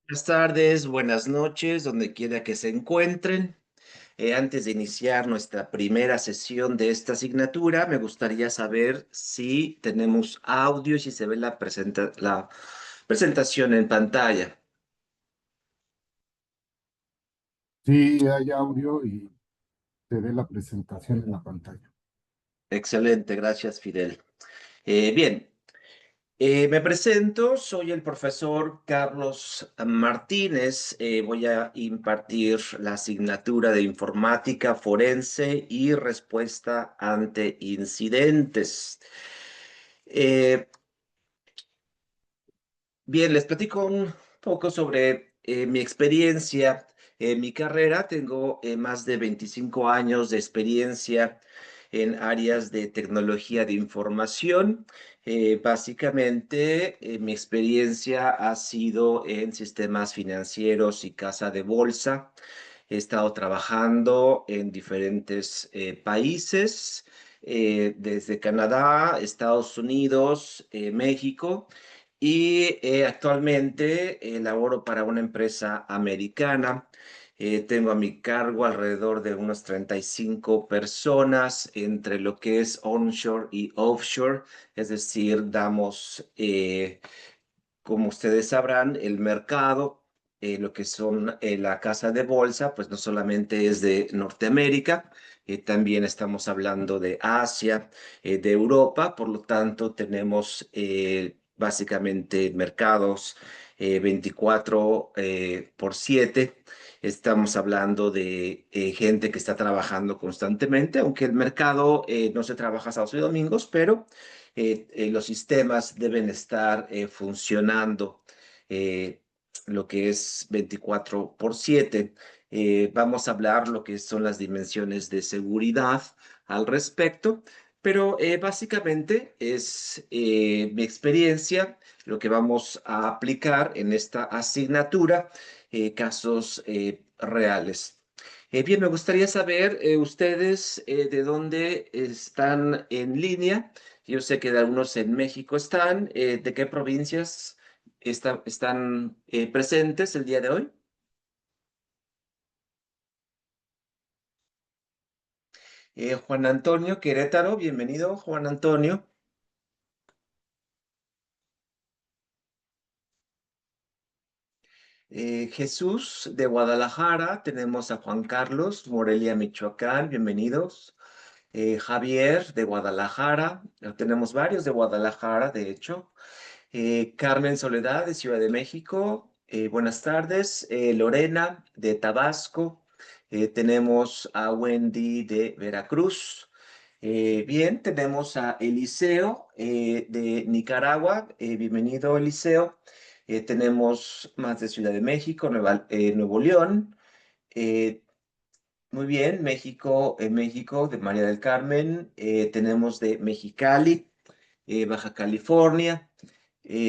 Buenas tardes, buenas noches, donde quiera que se encuentren. Antes de iniciar nuestra primera sesión de esta asignatura, me gustaría saber si tenemos audio y si se ve la presentación en pantalla. Sí, hay audio y te ve la presentación en la pantalla. Excelente, gracias, Fidel. Bien, me presento, soy el profesor Carlos Martínez. Voy a impartir la asignatura de informática forense y respuesta ante incidentes. Eh, Bien, les platico un poco sobre mi experiencia. En mi carrera tengo más de 25 años de experiencia en áreas de tecnología de información. Básicamente, mi experiencia ha sido en sistemas financieros y casa de bolsa. He estado trabajando en diferentes países, desde Canadá, Estados Unidos, México. Y actualmente laboro para una empresa americana. Tengo a mi cargo alrededor de unas 35 personas entre lo que es onshore y offshore, es decir, damos, como ustedes sabrán, el mercado, lo que son la casa de bolsa, pues no solamente es de Norteamérica, también estamos hablando de Asia, de Europa. Por lo tanto tenemos básicamente mercados 24 por 7. Estamos hablando de gente que está trabajando constantemente, aunque el mercado no se trabaja sábados y domingos, pero los sistemas deben estar funcionando, eh, lo que es 24 por 7. Vamos a hablar lo que son las dimensiones de seguridad al respecto, pero básicamente es mi experiencia lo que vamos a aplicar en esta asignatura, casos reales. Bien, me gustaría saber ustedes de dónde están en línea. Yo sé que de algunos en México están. ¿De qué provincias están presentes el día de hoy? Juan Antonio Querétaro, bienvenido, Juan Antonio. Jesús de Guadalajara, tenemos a Juan Carlos, Morelia, Michoacán, bienvenidos. Javier de Guadalajara, tenemos varios de Guadalajara, de hecho. Carmen Soledad de Ciudad de México, buenas tardes. Lorena de Tabasco, tenemos a Wendy de Veracruz. Bien, tenemos a Eliseo de Nicaragua, bienvenido Eliseo. Tenemos más de Ciudad de México, Nuevo León. Eh, Muy bien, México, México de María del Carmen. Tenemos de Mexicali, Baja California,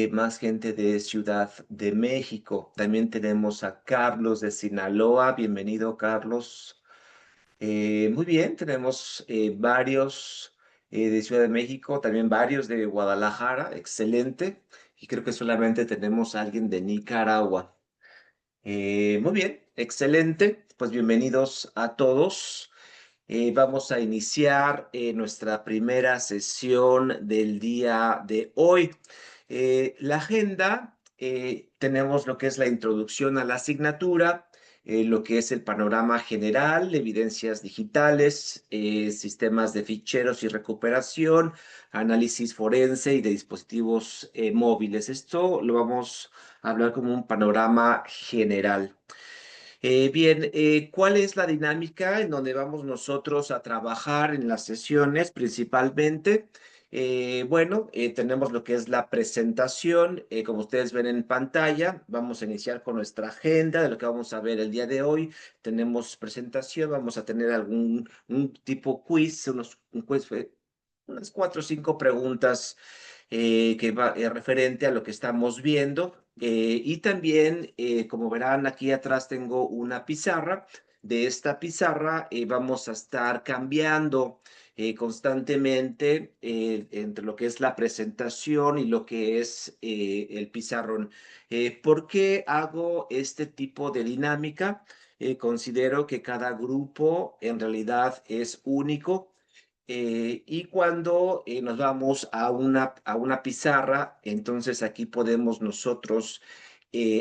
más gente de Ciudad de México. También tenemos a Carlos de Sinaloa. Bienvenido, Carlos. Muy bien, tenemos varios de Ciudad de México, también varios de Guadalajara. Excelente. Y creo que solamente tenemos a alguien de Nicaragua. Muy bien, excelente. Pues bienvenidos a todos. Vamos a iniciar nuestra primera sesión del día de hoy. La agenda, tenemos lo que es la introducción a la asignatura, lo que es el panorama general, evidencias digitales, sistemas de ficheros y recuperación, análisis forense y de dispositivos móviles. Esto lo vamos a hablar como un panorama general. Bien, ¿cuál es la dinámica en donde vamos nosotros a trabajar en las sesiones principalmente? Bueno, tenemos lo que es la presentación. Como ustedes ven en pantalla, vamos a iniciar con nuestra agenda de lo que vamos a ver el día de hoy. Tenemos presentación, vamos a tener algún un tipo quiz, un quiz, unas 4 o 5 preguntas que va referente a lo que estamos viendo. Y también, como verán, aquí atrás tengo una pizarra. De esta pizarra vamos a estar cambiando constantemente entre lo que es la presentación y lo que es el pizarrón. ¿Por qué hago este tipo de dinámica? Considero que cada grupo en realidad es único. Y cuando nos vamos a una pizarra, entonces aquí podemos nosotros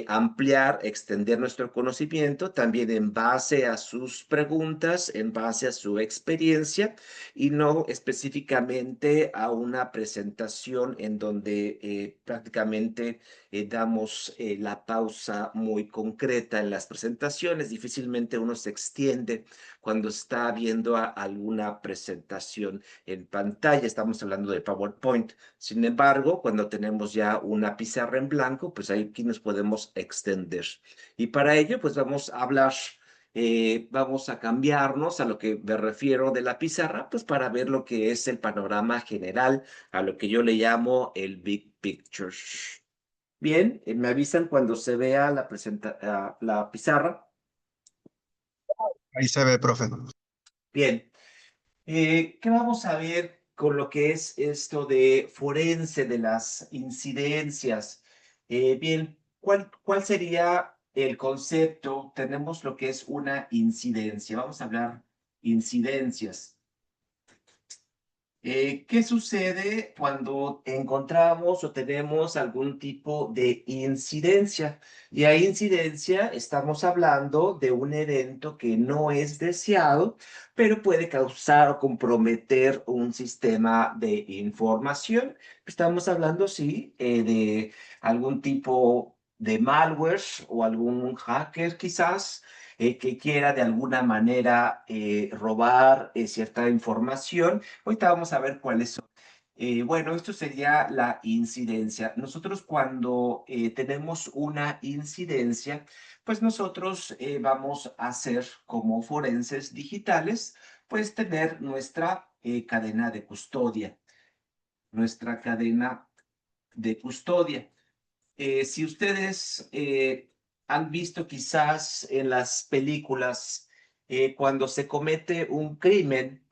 ampliar, extender nuestro conocimiento también en base a sus preguntas, en base a su experiencia y no específicamente a una presentación en donde prácticamente damos la pausa muy concreta en las presentaciones. Difícilmente uno se extiende cuando está viendo alguna presentación en pantalla. Estamos hablando de PowerPoint. Sin embargo, cuando tenemos ya una pizarra en blanco, pues ahí aquí nos podemos extender. Y para ello, pues vamos a hablar, vamos a cambiarnos a lo que me refiero de la pizarra, pues para ver lo que es el panorama general, a lo que yo le llamo el Big Picture. Bien, me avisan cuando se vea la pizarra. Ahí se ve, profe. Bien. ¿Qué vamos a ver con lo que es esto de forense, de las incidencias? Bien, ¿cuál sería el concepto? Tenemos lo que es una incidencia. Vamos a hablar incidencias. ¿Qué sucede cuando encontramos o tenemos algún tipo de incidencia? Y a incidencia estamos hablando de un evento que no es deseado, pero puede causar o comprometer un sistema de información. Estamos hablando, sí, de algún tipo de malware o algún hacker quizás que quiera de alguna manera robar cierta información. Ahorita vamos a ver cuáles son. Bueno, esto sería la incidencia. Nosotros cuando tenemos una incidencia, pues nosotros vamos a hacer como forenses digitales, pues tener nuestra cadena de custodia, nuestra cadena de custodia. Si ustedes han visto quizás en las películas cuando se comete un crimen,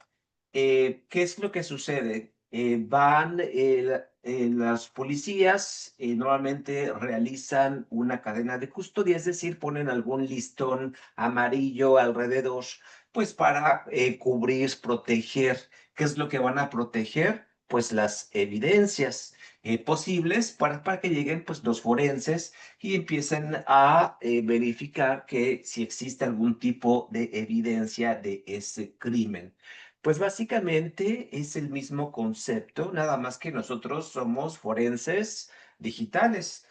¿qué es lo que sucede? Van las policías, normalmente realizan una cadena de custodia, es decir, ponen algún listón amarillo alrededor, pues para cubrir, proteger. ¿Qué es lo que van a proteger? Pues las evidencias posibles para que lleguen pues los forenses y empiecen a verificar que si existe algún tipo de evidencia de ese crimen. Pues básicamente es el mismo concepto, nada más que nosotros somos forenses digitales.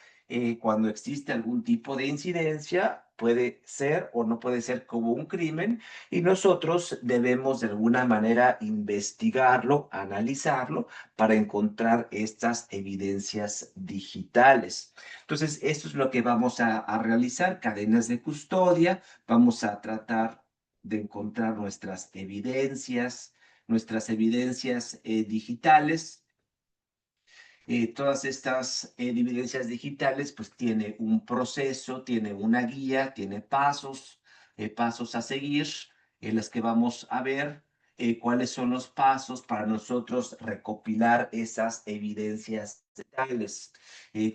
Cuando existe algún tipo de incidencia, puede ser o no puede ser como un crimen, y nosotros debemos de alguna manera investigarlo, analizarlo, para encontrar estas evidencias digitales. Entonces, esto es lo que vamos a realizar, cadenas de custodia, vamos a tratar de encontrar nuestras evidencias digitales. Todas estas evidencias digitales pues tiene un proceso, tiene una guía, tiene pasos a seguir en las que vamos a ver cuáles son los pasos para nosotros recopilar esas evidencias digitales,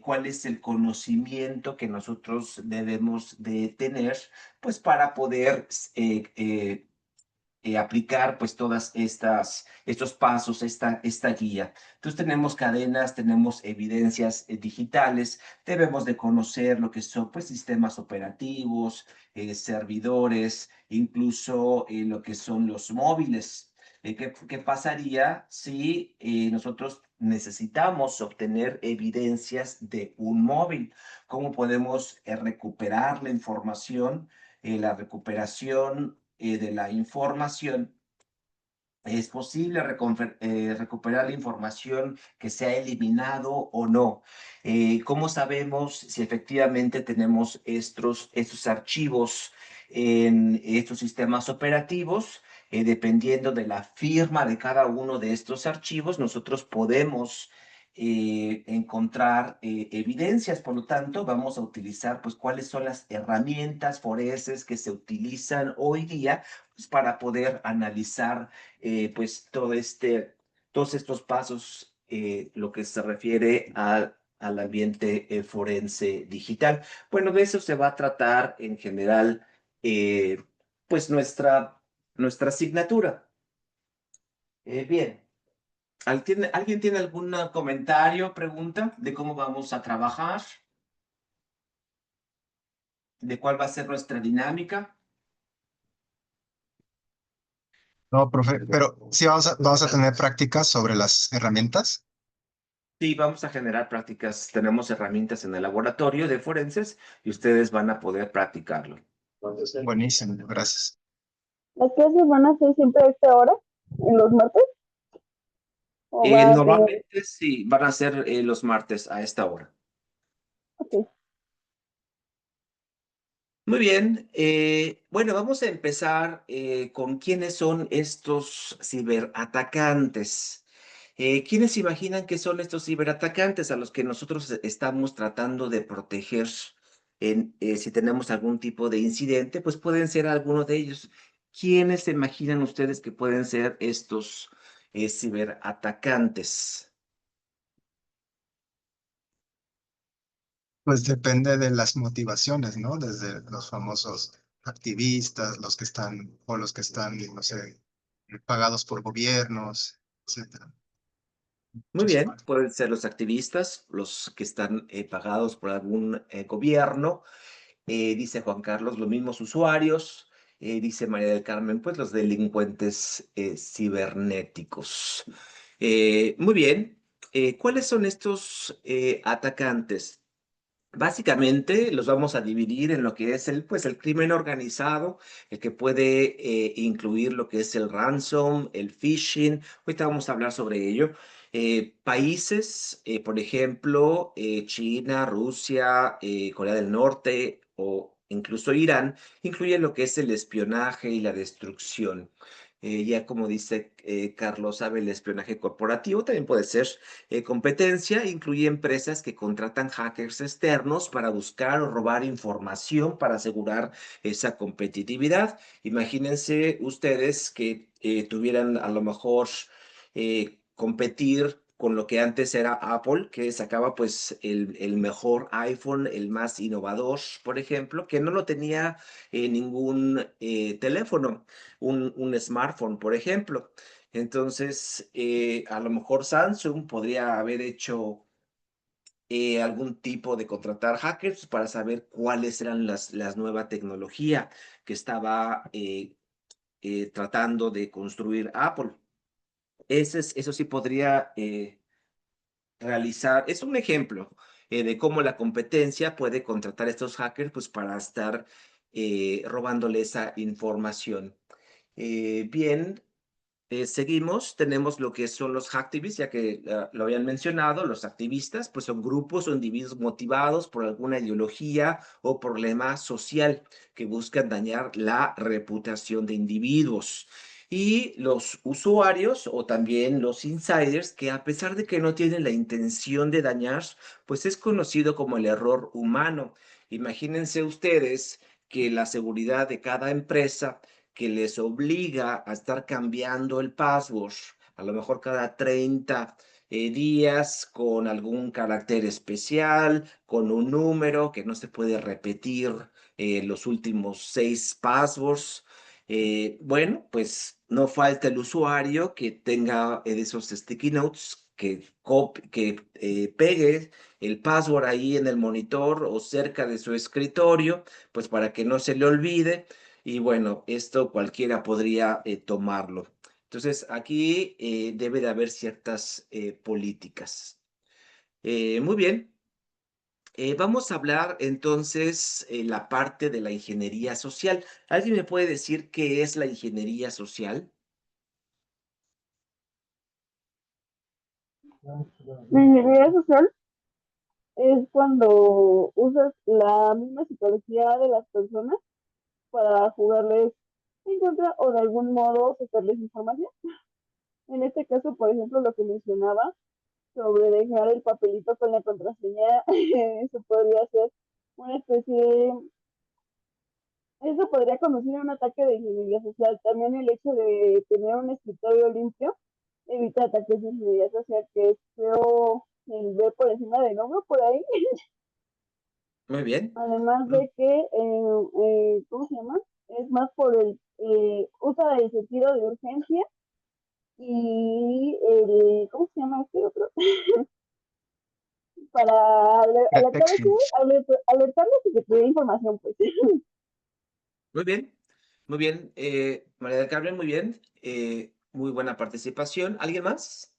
cuál es el conocimiento que nosotros debemos de tener pues para poder aplicar pues todas estos pasos, esta guía. Entonces tenemos cadenas, tenemos evidencias digitales, debemos de conocer lo que son pues sistemas operativos, servidores, incluso lo que son los móviles. ¿Qué pasaría si nosotros necesitamos obtener evidencias de un móvil? ¿Cómo podemos recuperar la información? La recuperación de la información. Es posible recuperar la información que se ha eliminado o no. ¿Cómo sabemos si efectivamente tenemos estos archivos en estos sistemas operativos? Dependiendo de la firma de cada uno de estos archivos, nosotros podemos encontrar evidencias. Por lo tanto, vamos a utilizar pues cuáles son las herramientas forenses que se utilizan hoy día pues, para poder analizar pues todos estos pasos, lo que se refiere al ambiente forense digital. Bueno, de eso se va a tratar en general pues nuestra asignatura. Bien. ¿Alguien tiene algún comentario, pregunta de cómo vamos a trabajar? ¿De cuál va a ser nuestra dinámica? No, profe, pero sí vamos a tener prácticas sobre las herramientas. Sí, vamos a generar prácticas. Tenemos herramientas en el laboratorio de forenses y ustedes van a poder practicarlo. Buenísimo, gracias. ¿Las clases van a ser siempre a esta hora? ¿En los martes? ¿O va a tener...? Normalmente sí, van a ser los martes a esta hora. Ok. Muy bien, bueno, vamos a empezar con quiénes son estos ciberatacantes. ¿Quiénes imaginan que son estos ciberatacantes a los que nosotros estamos tratando de proteger si tenemos algún tipo de incidente? Pues pueden ser algunos de ellos. ¿Quiénes se imaginan ustedes que pueden ser estos ciberatacantes? Pues depende de las motivaciones, ¿no? Desde los famosos activistas, los que están, no sé, pagados por gobiernos, etcétera. Muy Muchas bien, partes. pueden ser los activistas, los que están pagados por algún gobierno. Dice Juan Carlos, los mismos usuarios. Dice María del Carmen, pues los delincuentes cibernéticos. Muy bien. ¿Cuáles son estos atacantes? Básicamente los vamos a dividir en lo que es pues el crimen organizado, el que puede incluir lo que es el ransom, el phishing. Ahorita vamos a hablar sobre ello. Países, por ejemplo, China, Rusia, Corea del Norte o incluso Irán, incluyen lo que es el espionaje y la destrucción. Ya como dice Carlos, sabe el espionaje corporativo también puede ser competencia, incluye empresas que contratan hackers externos para buscar o robar información para asegurar esa competitividad. Imagínense ustedes que tuvieran a lo mejor competir con lo que antes era Apple, que sacaba pues el mejor iPhone, el más innovador, por ejemplo, que no lo tenía ningún teléfono, un smartphone, por ejemplo. Entonces, a lo mejor Samsung podría haber hecho algún tipo de contratar hackers para saber cuáles eran las nueva tecnología que estaba tratando de construir Apple. Eso sí podría realizar, es un ejemplo de cómo la competencia puede contratar a estos hackers pues, para estar robándole esa información. Bien, seguimos, tenemos lo que son los hacktivists, ya que lo habían mencionado, los activistas, pues son grupos o individuos motivados por alguna ideología o problema social que buscan dañar la reputación de individuos. Y los usuarios o también los insiders, que a pesar de que no tienen la intención de dañar, pues es conocido como el error humano. Imagínense ustedes que la seguridad de cada empresa que les obliga a estar cambiando el password, a lo mejor cada 30 días con algún carácter especial, con un número que no se puede repetir los últimos 6 passwords. Bueno, pues no falta el usuario que tenga esos sticky notes, que pegue el password ahí en el monitor o cerca de su escritorio, pues para que no se le olvide. Y bueno, esto cualquiera podría tomarlo. Entonces, aquí debe de haber ciertas políticas. Muy bien. Vamos a hablar entonces la parte de la ingeniería social. ¿Alguien me puede decir qué es la ingeniería social? La ingeniería social es cuando usas la misma psicología de las personas para jugarles en contra o de algún modo sacarles información. En este caso, por ejemplo, lo que mencionaba sobre dejar el papelito con la contraseña, eso podría ser una especie, eso podría conducir a un ataque de ingeniería social. También el hecho de tener un escritorio limpio evita ataques de ingeniería social, que es feo el ver por encima del hombro por ahí. Muy bien. Además Mm, de que, ¿cómo se llama? Es más por el, usa el sentido de urgencia y el, ¿cómo se llama este otro? Para alertar de que, Detection. alertarles de que te dé información, pues. Muy bien, muy bien. María del Carmen, muy bien. Muy buena participación. ¿Alguien más?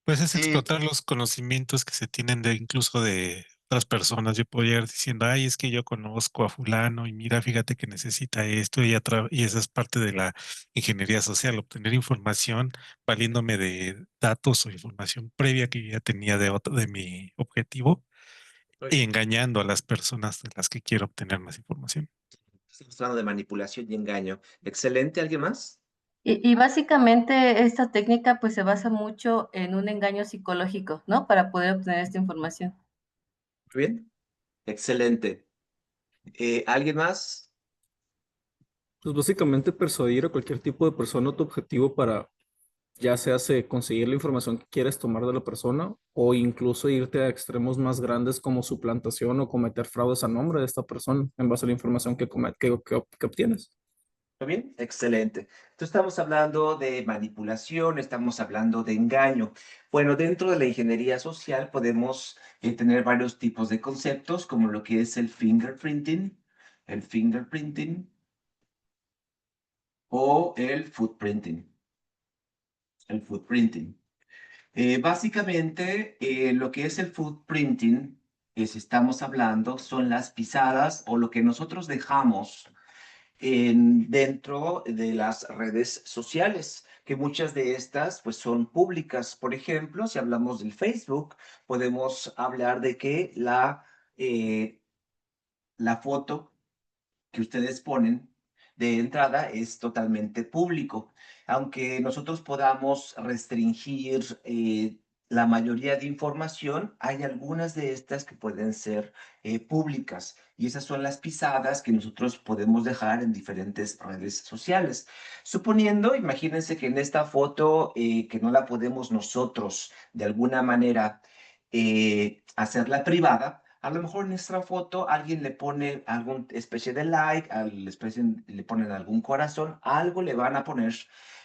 Pues es Sí, explotar los conocimientos que se tienen de incluso de otras personas. Yo podría ir diciendo, ay, es que yo conozco a fulano y mira, fíjate que necesita esto y esa es parte de la ingeniería social, obtener información valiéndome de datos o información previa que yo ya tenía de mi objetivo Muy y bien. engañando a las personas de las que quiero obtener más información. Estamos hablando de manipulación y engaño. Excelente. ¿Alguien más? Y básicamente esta técnica pues se basa mucho en un engaño psicológico, ¿no? Para poder obtener esta información. Muy bien. Excelente. ¿Alguien más? Pues básicamente persuadir a cualquier tipo de persona tu objetivo para ya sea conseguir la información que quieres tomar de la persona o incluso irte a extremos más grandes como suplantación o cometer fraudes a nombre de esta persona en base a la información que obtienes. Muy bien. Excelente. Entonces estamos hablando de manipulación, estamos hablando de engaño. Bueno, dentro de la ingeniería social podemos tener varios tipos de conceptos, como lo que es el fingerprinting o el footprinting. El footprinting. Básicamente, lo que es el footprinting, si estamos hablando, son las pisadas o lo que nosotros dejamos dentro de las redes sociales, que muchas de estas pues son públicas. Por ejemplo, si hablamos del Facebook, podemos hablar de que la foto que ustedes ponen de entrada es totalmente público. Aunque nosotros podamos restringir la mayoría de información, hay algunas de estas que pueden ser públicas y esas son las pisadas que nosotros podemos dejar en diferentes redes sociales. Suponiendo, imagínense que en esta foto que no la podemos nosotros de alguna manera hacerla privada, a lo mejor en nuestra foto alguien le pone alguna especie de like, le ponen algún corazón, algo le van a poner.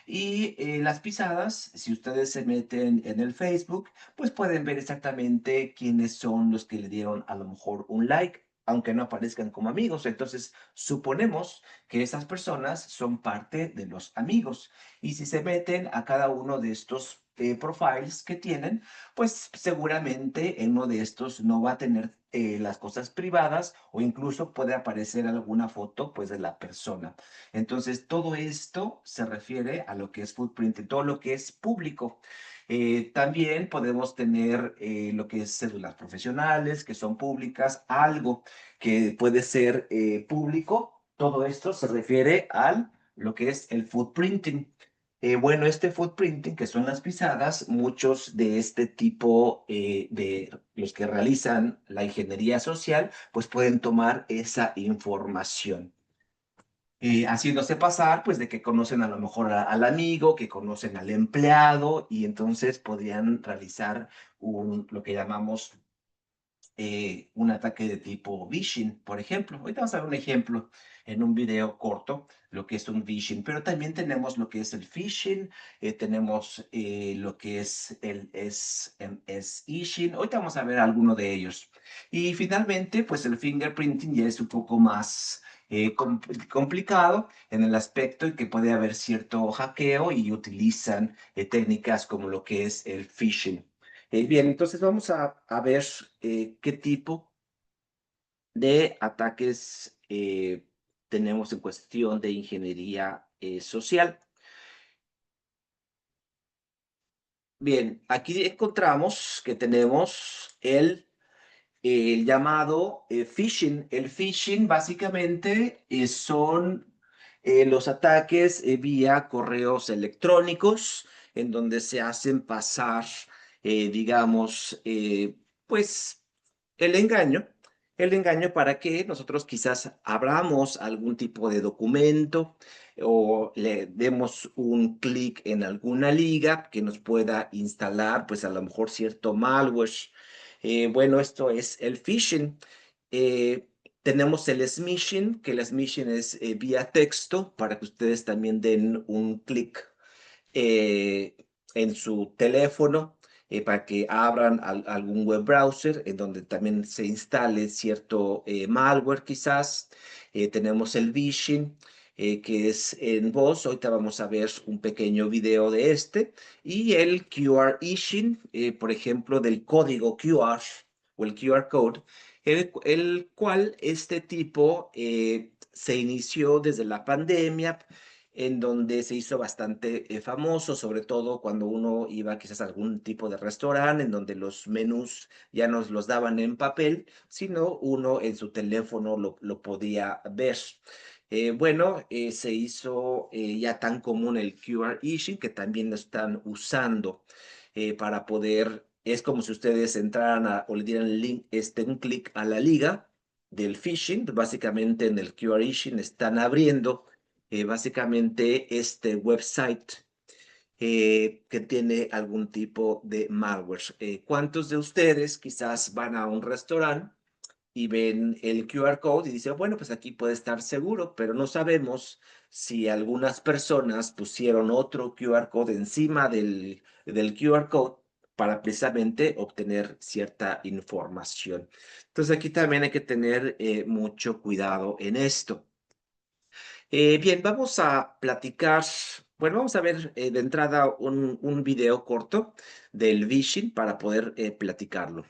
Y las pisadas, si ustedes se meten en el Facebook, pues pueden ver exactamente quiénes son los que le dieron a lo mejor un like, aunque no aparezcan como amigos. Entonces, suponemos que esas personas son parte de los amigos. Y si se meten a cada uno de estos profiles que tienen, pues seguramente en uno de estos no va a tener las cosas privadas o incluso puede aparecer alguna foto pues de la persona. Entonces todo esto se refiere a lo que es footprint, todo lo que es público. También podemos tener lo que es cédulas profesionales que son públicas, algo que puede ser público. Todo esto se refiere a lo que es el footprinting. Bueno, este footprinting, que son las pisadas, muchos de este tipo de los que realizan la ingeniería social, pues pueden tomar esa información. Haciéndose pasar, pues, de que conocen a lo mejor al amigo, que conocen al empleado, y entonces podrían realizar lo que llamamos un ataque de tipo phishing, por ejemplo. Ahorita vamos a ver un ejemplo en un video corto, lo que es un phishing, pero también tenemos lo que es el phishing, tenemos lo que es el phishing. Ahorita vamos a ver alguno de ellos. Y finalmente, pues el fingerprinting ya es un poco más complicado en el aspecto en que puede haber cierto hackeo y utilizan técnicas como lo que es el phishing. Bien, entonces vamos a ver qué tipo de ataques tenemos en cuestión de ingeniería social. Bien, aquí encontramos que tenemos el llamado phishing. El phishing básicamente son los ataques vía correos electrónicos en donde se hacen pasar, digamos, pues el engaño. El engaño para que nosotros quizás abramos algún tipo de documento o le demos un clic en alguna liga que nos pueda instalar, pues a lo mejor cierto malware. Bueno, esto es el phishing. Eh, Tenemos el smishing, que el smishing es vía texto para que ustedes también den un clic eh, en su teléfono para que abran algún web browser en donde también se instale cierto malware quizás. Tenemos el phishing, que es en voz. Ahorita vamos a ver un pequeño video de este. Y el QR phishing, por ejemplo, del código QR o el QR code, el cual este tipo se inició desde la pandemia, en donde se hizo bastante famoso, sobre todo cuando uno iba quizás a algún tipo de restaurante, en donde los menús ya nos los daban en papel, sino uno en su teléfono lo podía ver. Bueno, se hizo ya tan común el QR phishing que también lo están usando para poder, es como si ustedes entraran o le dieran link, un clic a la liga del phishing. Básicamente en el QR phishing están abriendo básicamente este website que tiene algún tipo de malware. ¿Cuántos de ustedes quizás van a un restaurante y ven el QR code y dicen, bueno, pues aquí puede estar seguro, pero no sabemos si algunas personas pusieron otro QR code encima del QR code para precisamente obtener cierta información? Entonces aquí también hay que tener mucho cuidado en esto. Bien, vamos a platicar, bueno, vamos a ver de entrada un video corto del phishing para poder platicarlo.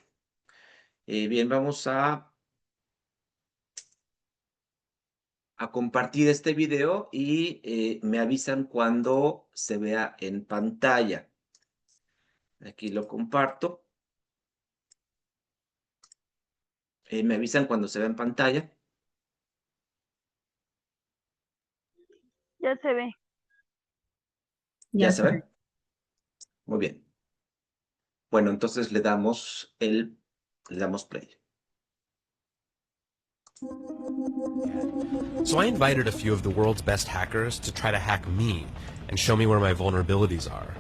Bien, vamos a compartir este video y me avisan cuando se vea en pantalla. Aquí lo comparto. Me avisan cuando se vea en pantalla. Ya se ve. ¿Ya se ve? Muy bien. Bueno, entonces le damos play. So I invited a few of the world's best hackers to try to hack me and show me where my vulnerabilities are.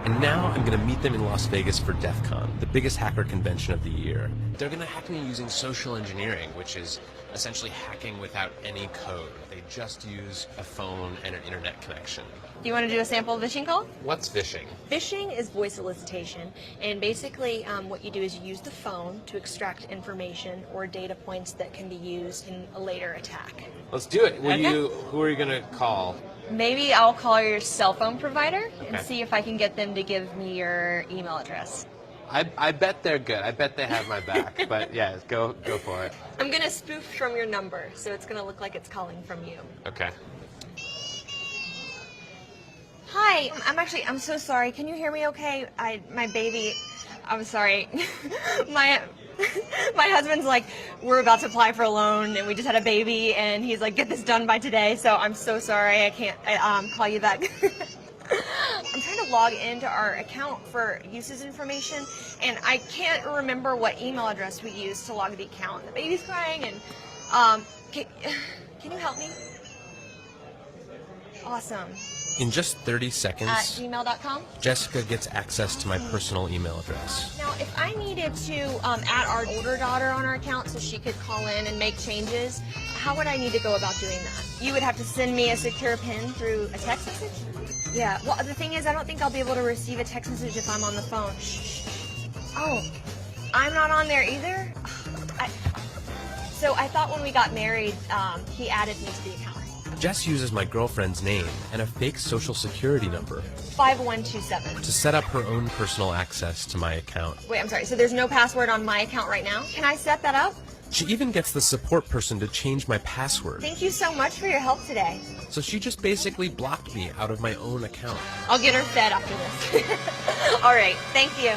And now I'm going to meet them in Las Vegas for DEF CON, the biggest hacker convention of the year. They're going to hack me using social engineering, which is essentially hacking without any code. They just use a phone and an internet connection. Do you want to do a sample phishing call? What's phishing? Phishing is voice solicitation, and basically what you do is you use the phone to extract information or data points that can be used in a later attack. Let's do it. Okay. Who are you going to call? Maybe I'll call your cell phone provider and Okay. see if I can get them to give me your email address. I bet they're good. I bet they have my back. But yeah, go for it. I'm going to spoof from your number, so it's going to look like it's calling from you. Okay. Hi, I'm so sorry. Can you hear me okay? My baby, I'm sorry. my husband's like, we're about to apply for a loan and we just had a baby and he's like, get this done by today. So I'm so sorry. I can't call you back. I'm trying to log into our account for uses information and I can't remember what email address we used to log the account. The baby's crying and can you help me? Awesome. In just 30 seconds, At gmail.com. Jessica gets access to my personal email address. Now, if I needed to add our older daughter on our account so she could call in and make changes, how would I need to go about doing that? You would have to send me a secure PIN through a text message? Yeah, well, the thing is, I don't think I'll be able to receive a text message if I'm on the phone. Shh. Oh, I'm not on there either? So I thought when we got married, he added me to the account. Jess uses my girlfriend's name and a fake social security number 5127. to set up her own personal access to my account. Wait, I'm sorry, so there's no password on my account right now? Can I set that up? She even gets the support person to change my password. Thank you so much for your help today. So she just basically blocked me out of my own account. I'll get her fed after this. All right, thank you.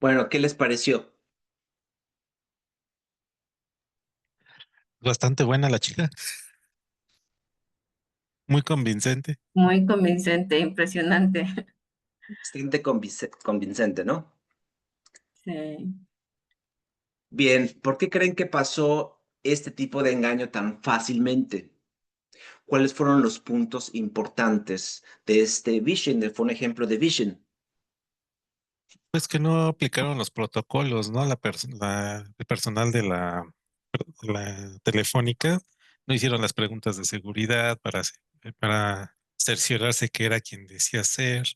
Bueno, ¿qué les pareció? Bastante buena la chica. Muy convincente. Muy convincente, impresionante. Bastante convincente, ¿no? Sí. Bien, ¿por qué creen que pasó este tipo de engaño tan fácilmente? ¿Cuáles fueron los puntos importantes de este phishing? Fue un ejemplo de phishing. Pues que no aplicaron los protocolos, ¿no? El personal de la telefónica no hicieron las preguntas de seguridad para cerciorarse que era quien decía ser,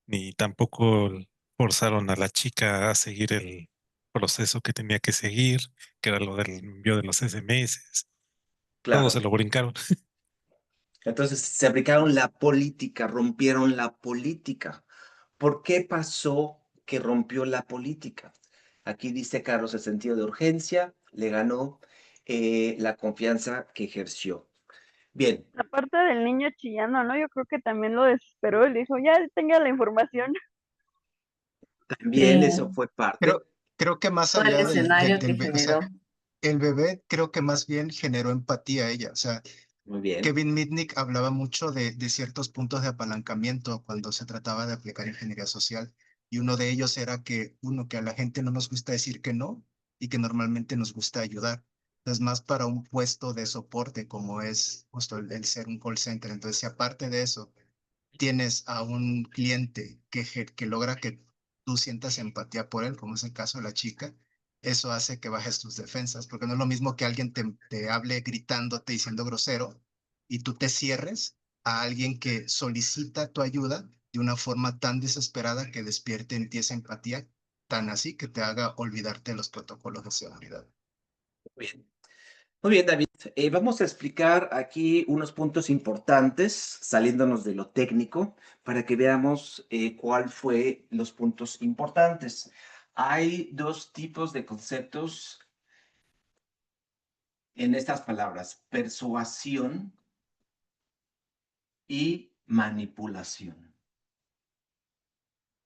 ni tampoco forzaron a la chica a seguir el proceso que tenía que seguir, que era lo del envío de los SMS. Todos se Claro. lo brincaron. Entonces se aplicaron la política, rompieron la política. ¿Por qué pasó que rompió la política? Aquí dice Carlos, el sentido de urgencia le ganó la confianza que ejerció. Bien, La parte del niño chillando, ¿no? Yo creo que también lo desesperó y le dijo, ya tenga la información. también Sí, eso fue parte. Creo que más todo el allá escenario que o sea, generó. el bebé creo que más bien generó empatía a ella. O sea, Muy bien, Kevin Mitnick hablaba mucho de ciertos puntos de apalancamiento cuando se trataba de aplicar ingeniería social. Y uno de ellos era que a la gente no nos gusta decir que no y que normalmente nos gusta ayudar. Entonces, más para un puesto de soporte como es justo el ser un call center. Entonces, si aparte de eso tienes a un cliente que logra que tú sientas empatía por él, como es el caso de la chica, eso hace que bajes tus defensas, porque no es lo mismo que alguien te hable gritándote, diciendo grosero, y tú te cierres a alguien que solicita tu ayuda de una forma tan desesperada que despierte en ti esa empatía, tan así que te haga olvidarte de los protocolos de seguridad. muy bien. Muy bien, David. Vamos a explicar aquí unos puntos importantes, saliéndonos de lo técnico, para que veamos cuál fue los puntos importantes. Hay dos tipos de conceptos en estas palabras, persuasión y manipulación.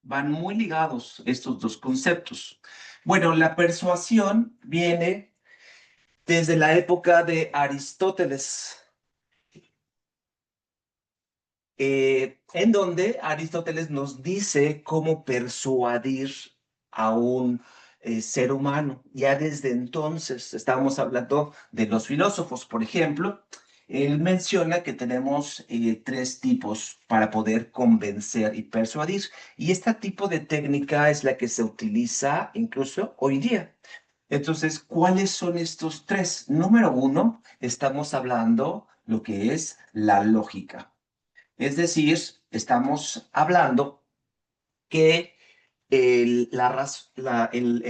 Van muy ligados estos dos conceptos. Bueno, la persuasión viene desde la época de Aristóteles, en donde Aristóteles nos dice cómo persuadir a un ser humano. Ya desde entonces, estábamos hablando de los filósofos, por ejemplo, él menciona que tenemos tres tipos para poder convencer y persuadir. Y este tipo de técnica es la que se utiliza incluso hoy día. Entonces, ¿cuáles son estos tres? Número uno, estamos hablando lo que es la lógica. Es decir, estamos hablando que el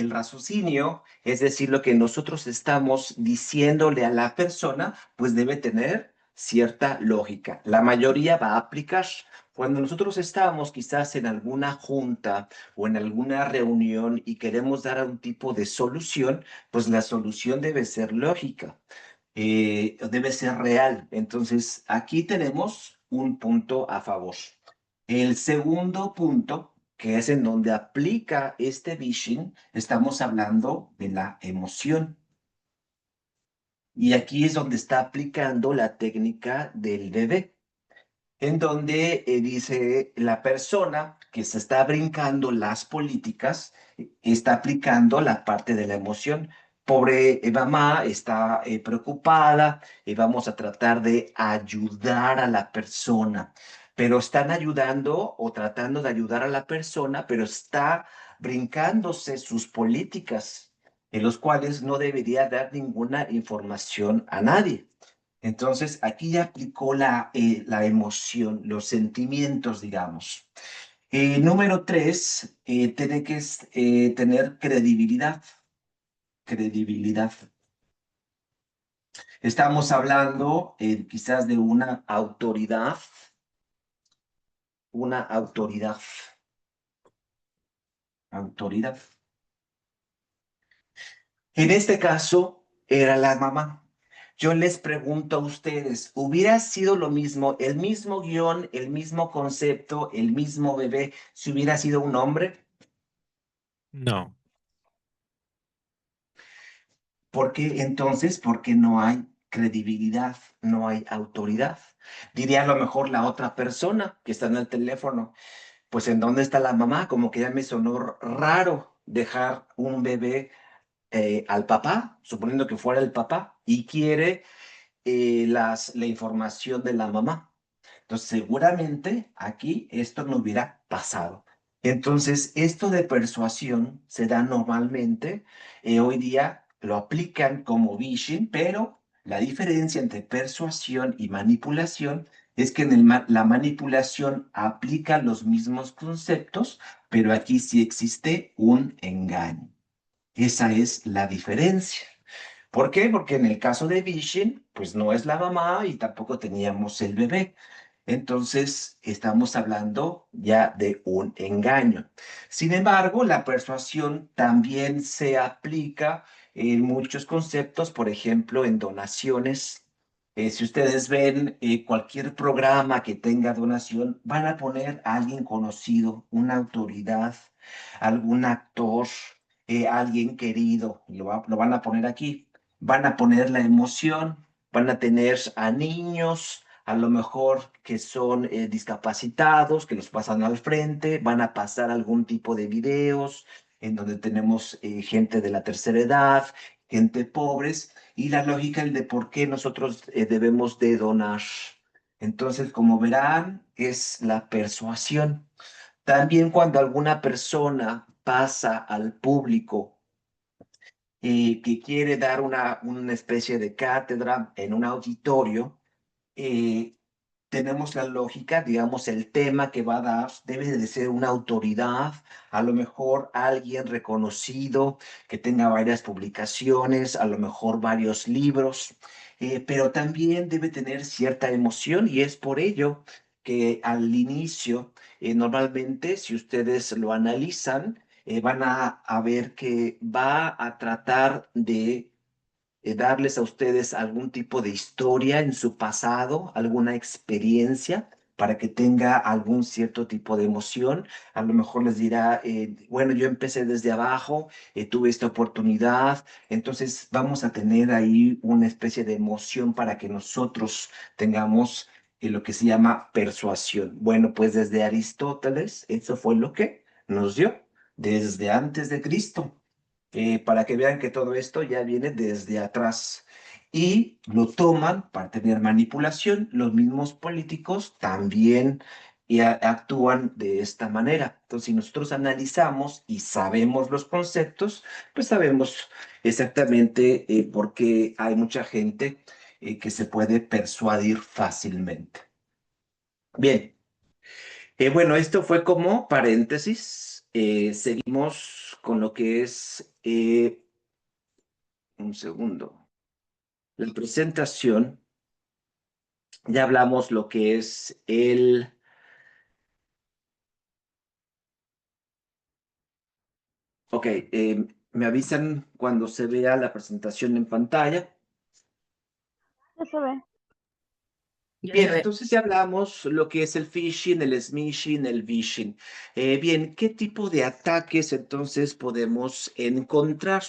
raciocinio, es decir, lo que nosotros estamos diciéndole a la persona, pues debe tener cierta lógica. La mayoría va a aplicar. Cuando nosotros estamos quizás en alguna junta o en alguna reunión y queremos dar un tipo de solución, pues la solución debe ser lógica, debe ser real. Entonces, aquí tenemos un punto a favor. El segundo punto, que es en donde aplica este phishing, estamos hablando de la emoción. Y aquí es donde está aplicando la técnica del bebé, en donde dice la persona que se está brincando las políticas, está aplicando la parte de la emoción. Pobre mamá está preocupada y vamos a tratar de ayudar a la persona, pero están ayudando o tratando de ayudar a la persona, pero está brincándose sus políticas, en los cuales no debería dar ninguna información a nadie. Entonces, aquí ya aplicó la emoción, los sentimientos, digamos. Número tres, tiene que tener credibilidad. Credibilidad. Estamos hablando quizás de una autoridad. Una autoridad. Autoridad. En este caso, era la mamá. Yo les pregunto a ustedes, ¿hubiera sido lo mismo, el mismo guión, el mismo concepto, el mismo bebé, si hubiera sido un hombre? No, ¿Por qué entonces? Porque no hay credibilidad, no hay autoridad. Diría a lo mejor la otra persona que está en el teléfono, pues ¿en dónde está la mamá? Como que ya me sonó raro dejar un bebé al papá, suponiendo que fuera el papá, y quiere la información de la mamá. Entonces, seguramente aquí esto no hubiera pasado. Entonces, esto de persuasión se da normalmente, hoy día lo aplican como phishing, pero la diferencia entre persuasión y manipulación es que en la manipulación aplica los mismos conceptos, pero aquí sí existe un engaño. Esa es la diferencia. ¿Por qué? Porque en el caso de phishing, pues no es la mamá y tampoco teníamos el bebé. Entonces, estamos hablando ya de un engaño. Sin embargo, la persuasión también se aplica en muchos conceptos, por ejemplo, en donaciones. Si ustedes ven cualquier programa que tenga donación, van a poner a alguien conocido, una autoridad, algún actor, alguien querido, lo van a poner aquí. Van a poner la emoción, van a tener a niños, a lo mejor que son discapacitados, que los pasan al frente, van a pasar algún tipo de videos en donde tenemos gente de la tercera edad, gente pobres, y la lógica el de por qué nosotros debemos de donar. Entonces, como verán, es la persuasión. También cuando alguna persona pasa al público que quiere dar una especie de cátedra en un auditorio, eh, tenemos la lógica, digamos, el tema que va a dar debe de ser una autoridad, a lo mejor alguien reconocido que tenga varias publicaciones, a lo mejor varios libros, pero también debe tener cierta emoción y es por ello que al inicio, normalmente, si ustedes lo analizan, van a ver que va a tratar de darles a ustedes algún tipo de historia en su pasado, alguna experiencia para que tenga algún cierto tipo de emoción. A lo mejor les dirá, bueno, yo empecé desde abajo, tuve esta oportunidad, entonces vamos a tener ahí una especie de emoción para que nosotros tengamos lo que se llama persuasión. Bueno, pues desde Aristóteles, eso fue lo que nos dio desde antes de Cristo, para que vean que todo esto ya viene desde atrás y lo toman para tener manipulación. Los mismos políticos también actúan de esta manera. Entonces, si nosotros analizamos y sabemos los conceptos, pues sabemos exactamente por qué hay mucha gente que se puede persuadir fácilmente. Bien, bueno, esto fue como paréntesis. Seguimos con lo que es un segundo. La presentación, ya hablamos lo que es el... Ok, me avisan cuando se vea la presentación en pantalla. Ya se ve. Bien, entonces ya hablamos lo que es el phishing, el smishing, el vishing. Bien, ¿qué tipo de ataques entonces podemos encontrar?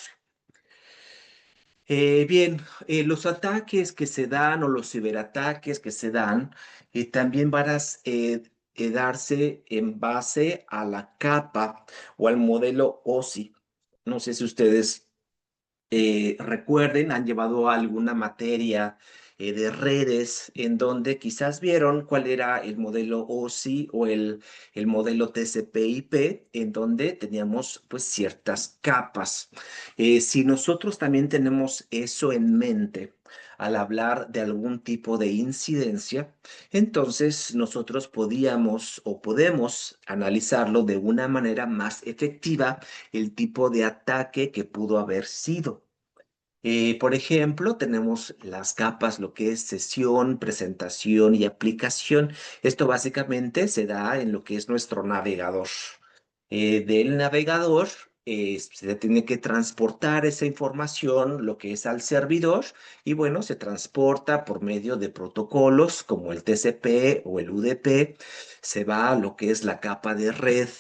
Bien, los ataques que se dan o los ciberataques que se dan también van a darse en base a la capa o al modelo OSI. No sé si ustedes recuerden, han llevado alguna materia de redes en donde quizás vieron cuál era el modelo OSI o el modelo TCP/IP, en donde teníamos pues ciertas capas. Si nosotros también tenemos eso en mente al hablar de algún tipo de incidencia, entonces nosotros podíamos o podemos analizarlo de una manera más efectiva el tipo de ataque que pudo haber sido. Por ejemplo, tenemos las capas, lo que es sesión, presentación y aplicación. Esto básicamente se da en lo que es nuestro navegador. Del navegador se tiene que transportar esa información, lo que es al servidor, y bueno, se transporta por medio de protocolos como el TCP o el UDP, se va a lo que es la capa de red,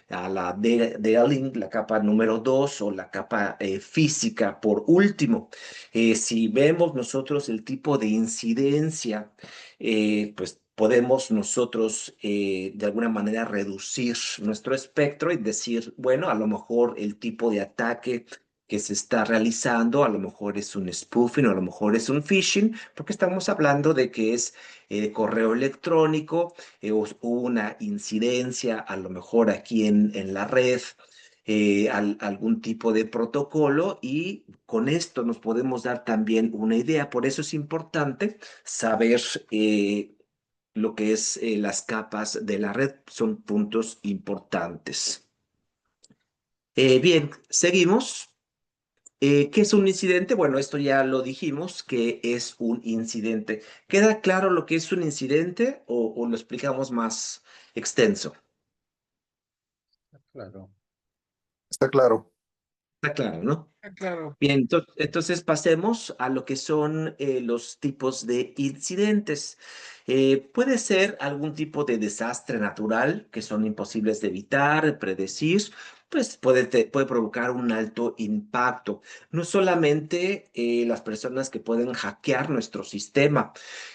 a la D-Link, la capa número 2 o la capa física por último. Si vemos nosotros el tipo de incidencia, pues podemos nosotros de alguna manera reducir nuestro espectro y decir, bueno, a lo mejor el tipo de ataque que se está realizando, a lo mejor es un spoofing o a lo mejor es un phishing, porque estamos hablando de que es correo electrónico, o una incidencia a lo mejor aquí en la red, algún tipo de protocolo, y con esto nos podemos dar también una idea. Por eso es importante saber lo que es las capas de la red, son puntos importantes. Bien, seguimos. ¿Qué es un incidente? Bueno, esto ya lo dijimos, que es un incidente. ¿Queda claro lo que es un incidente o lo explicamos más extenso? Claro. Está claro. Está claro, ¿no? Claro. Bien, entonces pasemos a lo que son los tipos de incidentes. Puede ser algún tipo de desastre natural que son imposibles de evitar, predecir, pues puede provocar un alto impacto. No solamente las personas que pueden hackear nuestro sistema.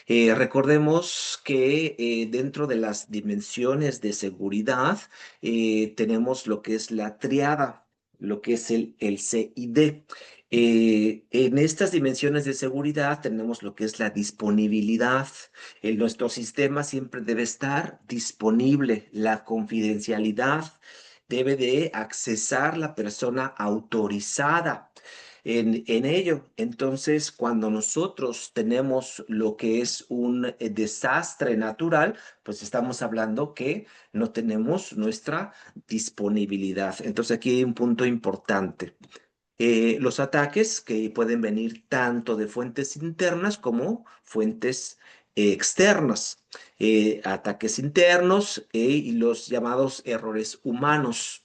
Recordemos que dentro de las dimensiones de seguridad tenemos lo que es la triada, lo que es el CID. En estas dimensiones de seguridad tenemos lo que es la disponibilidad. En nuestro sistema siempre debe estar disponible. La confidencialidad debe de accesar la persona autorizada en ello. Entonces, cuando nosotros tenemos lo que es un desastre natural, pues estamos hablando que no tenemos nuestra disponibilidad. Entonces, aquí hay un punto importante. Los ataques que pueden venir tanto de fuentes internas como fuentes externas. Ataques internos y los llamados errores humanos.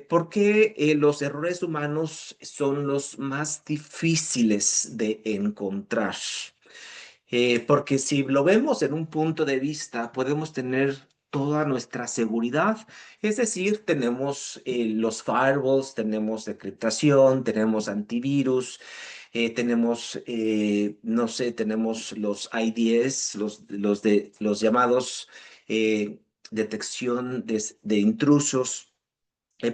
¿Por qué los errores humanos son los más difíciles de encontrar? Porque si lo vemos en un punto de vista, podemos tener toda nuestra seguridad, es decir, tenemos los firewalls, tenemos encriptación, tenemos antivirus, tenemos, no sé, tenemos los IDS, los llamados detección de intrusos.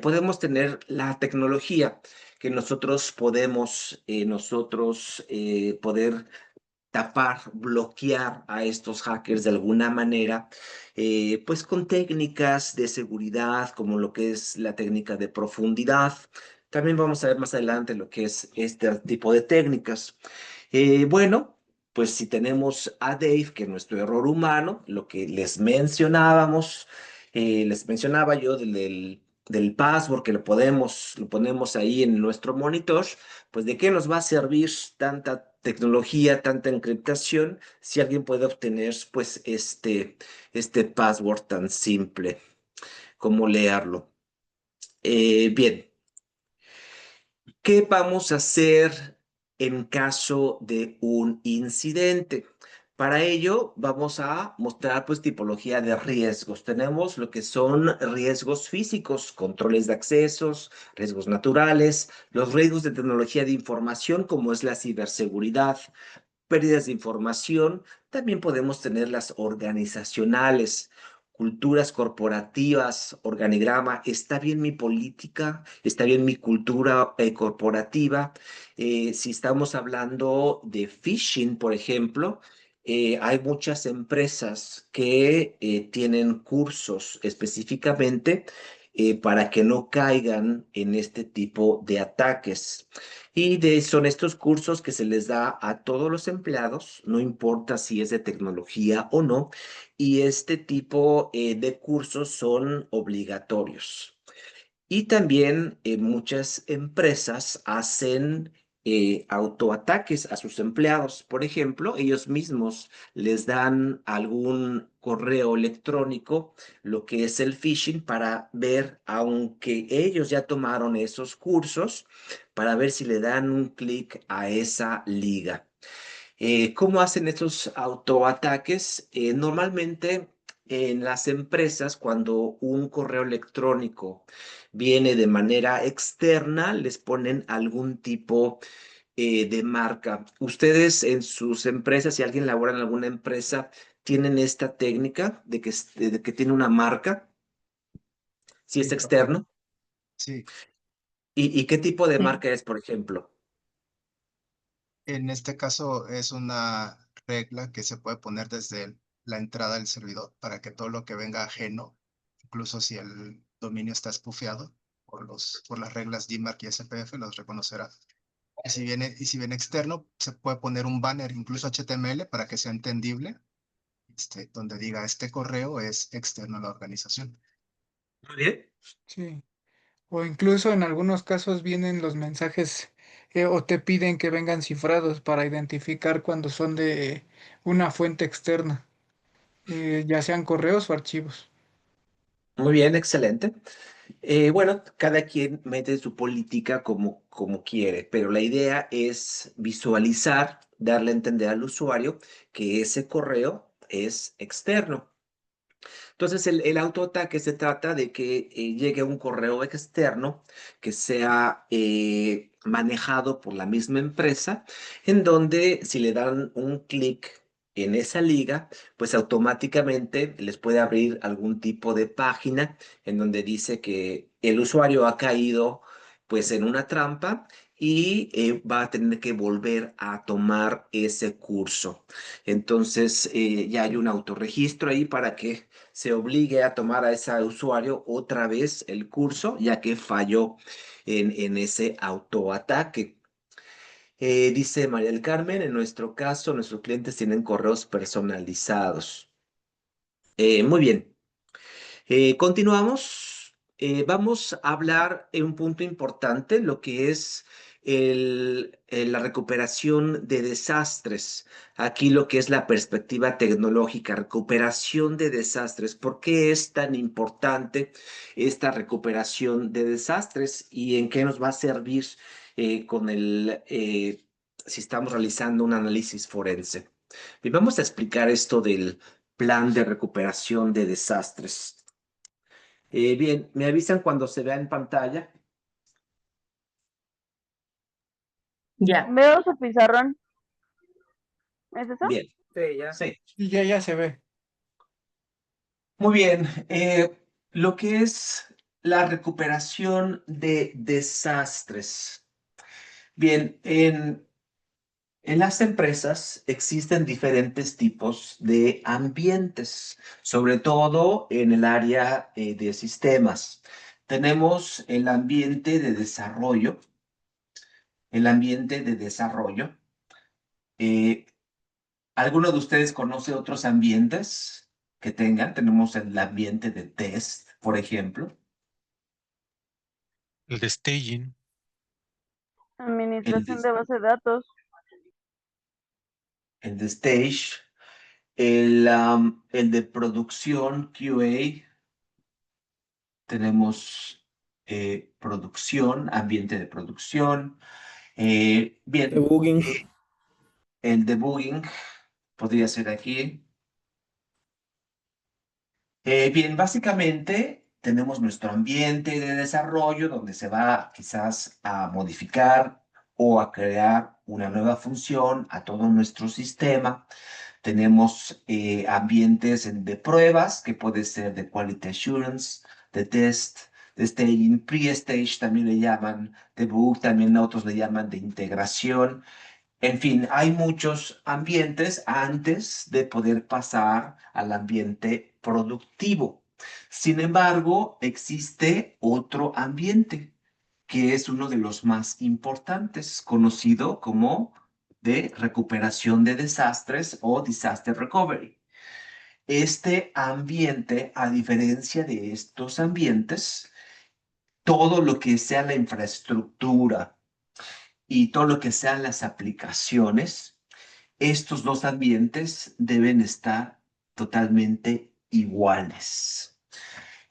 Podemos tener la tecnología que nosotros podemos, poder tapar, bloquear a estos hackers de alguna manera, pues con técnicas de seguridad como lo que es la técnica de profundidad. También vamos a ver más adelante lo que es este tipo de técnicas. Bueno, pues si tenemos a Dave, que es nuestro error humano, lo que les mencionaba yo del password que lo ponemos ahí en nuestro monitor, pues ¿de qué nos va a servir tanta tecnología, tanta encriptación, si alguien puede obtener pues este password tan simple como leerlo? Bien, ¿qué vamos a hacer en caso de un incidente? Para ello vamos a mostrar pues tipología de riesgos. Tenemos lo que son riesgos físicos, controles de accesos, riesgos naturales, los riesgos de tecnología de información como es la ciberseguridad, pérdidas de información. También podemos tener las organizacionales, culturas corporativas, organigrama. ¿Está bien mi política? ¿Está bien mi cultura corporativa? Si estamos hablando de phishing, por ejemplo, hay muchas empresas que tienen cursos específicamente para que no caigan en este tipo de ataques. Son estos cursos que se les da a todos los empleados, no importa si es de tecnología o no, y este tipo de cursos son obligatorios. Y también muchas empresas hacen autoataques a sus empleados. Por ejemplo, ellos mismos les dan algún correo electrónico, lo que es el phishing, para ver, aunque ellos ya tomaron esos cursos, para ver si le dan un clic a esa liga. ¿Cómo hacen estos autoataques? Normalmente en las empresas, cuando un correo electrónico viene de manera externa, les ponen algún tipo de marca. ¿Ustedes en sus empresas, si alguien labora en alguna empresa, tienen esta técnica de que tiene una marca, si es Sí, claro. externo? Sí, ¿Y qué tipo de Sí. marca es, por ejemplo? en este caso es una regla que se puede poner desde la entrada del servidor para que todo lo que venga ajeno, incluso si el dominio está espufeado por las reglas DMARC y SPF, los reconocerá. Y si viene externo, se puede poner un banner, incluso HTML, para que sea entendible, donde diga este correo es externo a la organización. Muy bien. Sí. O incluso en algunos casos vienen los mensajes o te piden que vengan cifrados para identificar cuando son de una fuente externa, ya sean correos o archivos. Muy bien, excelente. Bueno, cada quien mete su política como quiere, pero la idea es visualizar, darle a entender al usuario que ese correo es externo. Entonces, el autoataque se trata de que llegue un correo externo que sea manejado por la misma empresa, en donde si le dan un clic en esa liga, pues automáticamente les puede abrir algún tipo de página en donde dice que el usuario ha caído pues en una trampa y va a tener que volver a tomar ese curso. Entonces, ya hay un autorregistro ahí para que se obligue a tomar a ese usuario otra vez el curso, ya que falló en ese autoataque. Dice María del Carmen, en nuestro caso, nuestros clientes tienen correos personalizados. Muy bien. Continuamos. Vamos a hablar en un punto importante, lo que es la recuperación de desastres. Aquí lo que es la perspectiva tecnológica, recuperación de desastres. ¿Por qué es tan importante esta recuperación de desastres y en qué nos va a servir si estamos realizando un análisis forense? Bien, vamos a explicar esto del plan de recuperación de desastres. Bien, me avisan cuando se vea en pantalla. Ya. Veo su pizarrón. ¿Es eso? Bien, Sí, ya. sí. Y ya se ve. Muy bien. Lo que es la recuperación de desastres. Bien, en las empresas existen diferentes tipos de ambientes, sobre todo en el área de sistemas. Tenemos el ambiente de desarrollo. El ambiente de desarrollo. Eh, ¿Alguno de ustedes conoce otros ambientes que tengan? Tenemos el ambiente de test, por ejemplo, El de staging, el de, Administración de base de datos. el de stage, el de producción QA. Tenemos producción, ambiente de producción. Bien, Debugging. el debugging podría ser aquí. Bien, básicamente tenemos nuestro ambiente de desarrollo donde se va quizás a modificar o a crear una nueva función a todo nuestro sistema. Tenemos ambientes de pruebas que puede ser de quality assurance, de test, de staging, pre-stage también le llaman, debug también otros le llaman de integración. En fin, hay muchos ambientes antes de poder pasar al ambiente productivo. Sin embargo, existe otro ambiente que es uno de los más importantes, conocido como de recuperación de desastres o disaster recovery. Este ambiente, a diferencia de estos ambientes, todo lo que sea la infraestructura, y todo lo que sean las aplicaciones, estos dos ambientes deben estar totalmente iguales.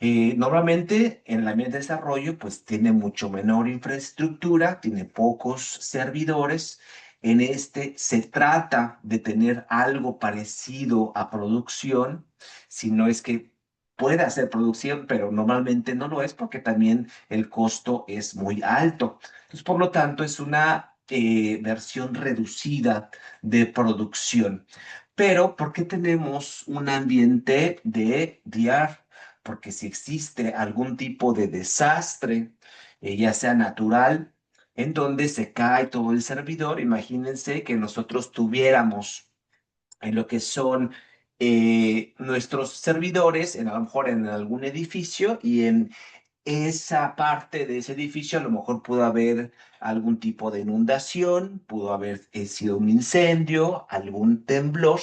Normalmente en el ambiente de desarrollo pues tiene mucho menor infraestructura, tiene pocos servidores. En este se trata de tener algo parecido a producción, si no es que puede hacer producción, pero normalmente no lo es porque también el costo es muy alto. Entonces, por lo tanto, es una versión reducida de producción. Pero, ¿por qué tenemos un ambiente de DR? Porque si existe algún tipo de desastre, ya sea natural, en donde se cae todo el servidor, imagínense que nosotros tuviéramos en lo que son nuestros servidores, a lo mejor en algún edificio, y en esa parte de ese edificio a lo mejor pudo haber algún tipo de inundación, pudo haber sido un incendio, algún temblor,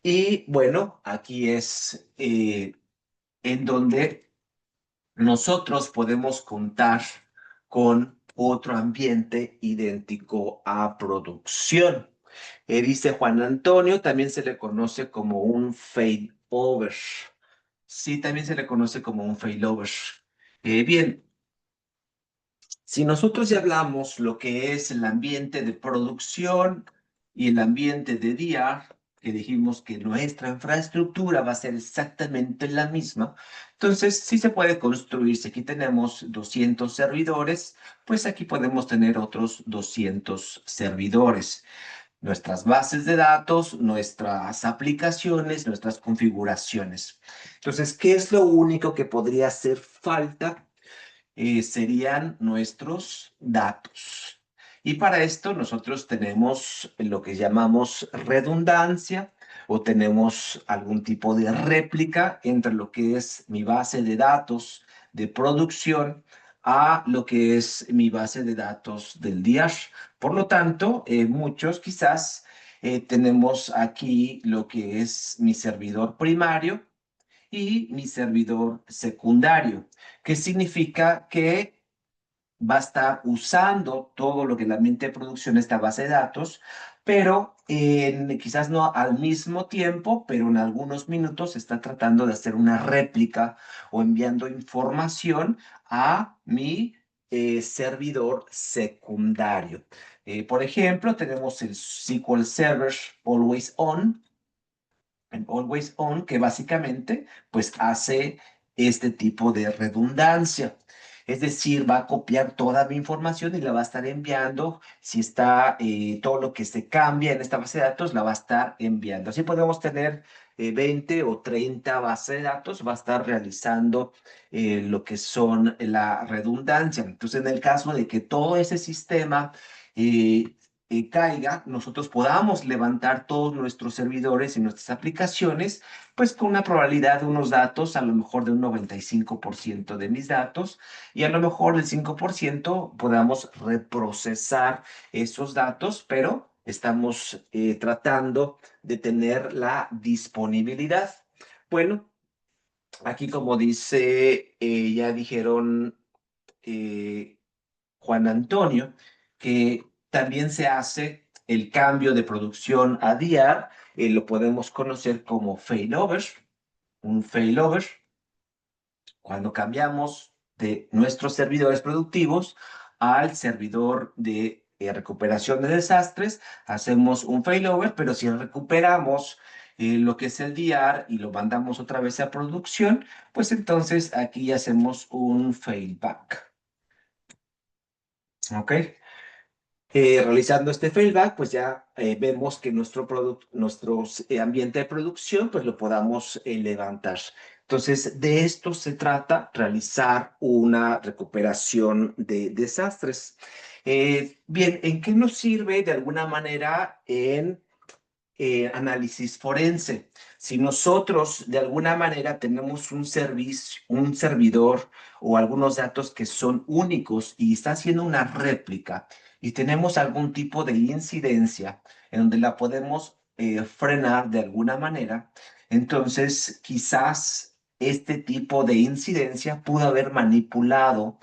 y bueno, aquí es en donde nosotros podemos contar con otro ambiente idéntico a producción. Dice Juan Antonio, también se le conoce como un failover. Sí, también se le conoce como un failover. Bien, si nosotros ya hablamos lo que es el ambiente de producción y el ambiente de DR, que dijimos que nuestra infraestructura va a ser exactamente la misma, entonces sí se puede construir. Si aquí tenemos 200 servidores, pues aquí podemos tener otros 200 servidores. Nuestras bases de datos, nuestras aplicaciones, nuestras configuraciones. Entonces, ¿qué es lo único que podría hacer falta? Serían nuestros datos. Y para esto nosotros tenemos lo que llamamos redundancia o tenemos algún tipo de réplica entre lo que es mi base de datos de producción a lo que es mi base de datos del DR. Por lo tanto, muchos quizás tenemos aquí lo que es mi servidor primario y mi servidor secundario, que significa que va a estar usando todo lo que la mente de producción, esta base de datos, pero quizás no al mismo tiempo, pero en algunos minutos está tratando de hacer una réplica o enviando información a mi servidor secundario. Por ejemplo, tenemos el SQL Server Always On, en Always On, que básicamente pues hace este tipo de redundancia. Es decir, va a copiar toda mi información y la va a estar enviando. Si está todo lo que se cambia en esta base de datos, la va a estar enviando. Así podemos tener 20 o 30 bases de datos, va a estar realizando lo que son la redundancia. Entonces, en el caso de que todo ese sistema caiga, nosotros podamos levantar todos nuestros servidores y nuestras aplicaciones, pues con una probabilidad de unos datos, a lo mejor de un 95% de mis datos, y a lo mejor el 5% podamos reprocesar esos datos, pero estamos tratando de tener la disponibilidad. Bueno, aquí como dice, ya dijeron Juan Antonio, que también se hace el cambio de producción a DR, lo podemos conocer como failover, un failover, cuando cambiamos de nuestros servidores productivos al servidor de recuperación de desastres, hacemos un failover, pero si recuperamos lo que es el DR y lo mandamos otra vez a producción, pues entonces aquí hacemos un failback. ¿Ok? Realizando este failback, pues ya vemos que nuestro ambiente de producción, pues lo podamos levantar. Entonces, de esto se trata, realizar una recuperación de desastres. Bien, ¿en qué nos sirve de alguna manera en análisis forense? Si nosotros de alguna manera tenemos un servicio, un servidor o algunos datos que son únicos y está haciendo una réplica y tenemos algún tipo de incidencia en donde la podemos frenar de alguna manera, entonces quizás este tipo de incidencia pudo haber manipulado